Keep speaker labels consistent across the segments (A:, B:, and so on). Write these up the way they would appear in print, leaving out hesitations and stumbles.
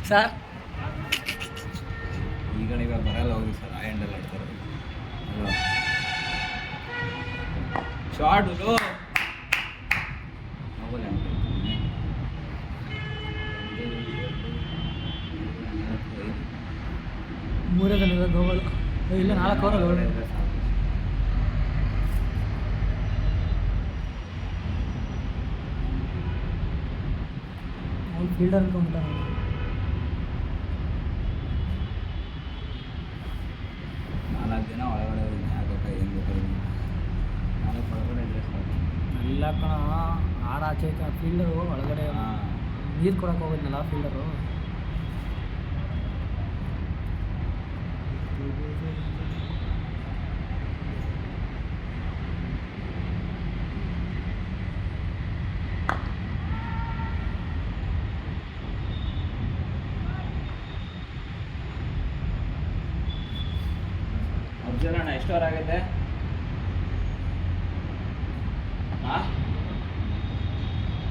A: sir
B: ಈಗ ಬರಲ್ಲ ಹೋಗಿ ಸರ್ ಆ ಹ್ಯಾಂಡಲ್ ಆಡ್ತಾರೆ ಶಾರ್ಟ್
A: ಮೂರೇ ಗಂಟೆ ಗೋಗಲ್ ಇಲ್ಲ 4 ಓವರ್ ಅವ್ನು ಫೀಲ್ಡರ್ ಅನ್ಕೊಂಬಿಟ್ಟ
B: ನಾಲ್ಕು ದಿನ ಒಳಗಡೆ ಆಗಕ್ಕೆ ಏನು ಬೇಕಾದ್ರೆ 4 ಒಳಗಡೆ ಇದ್ರೆ ಸಾಕು
A: ಎಲ್ಲ ಕಣ ಆಚೆ ಫೀಲ್ಡರು ಒಳಗಡೆ ನೀರು ಕೊಡೋಕೆ ಹೋಗೋದ್ನಲ್ಲ ಫೀಲ್ಡರು
B: ಅರ್ಜುನಣ್ಣ ಎಷ್ಟು ಅವರ್ ಆಗೈತೆ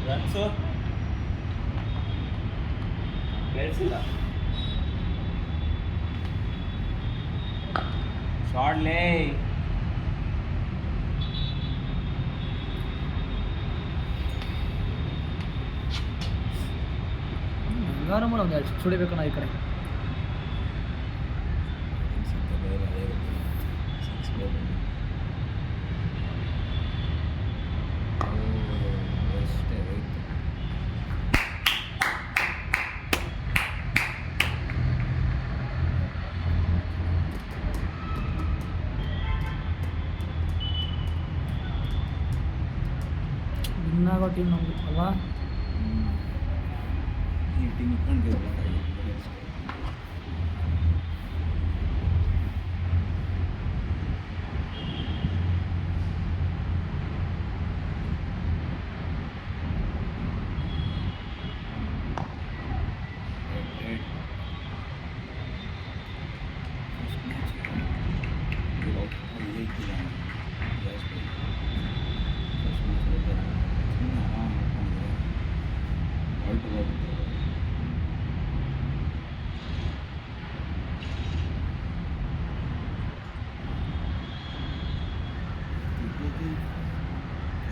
B: ರನ್ಸು ಕೇಳಿಸಿಲ್ಲ ಶಾರ್ಟ್ಲೇ
A: ಹಂಗಾರ ಮಾಡೋದು ಎರಡು ಸುಡಿಬೇಕಣ್ಣ ಈ ಕಡೆ ವಿನ್ನಾಗೋ ಟೀಮ್ ನಮ್ದು ಅಲ್ವಾ
B: ಈ ಟೀಮ್ ಇಟ್ಕೊಂಡು ಹೊರಟು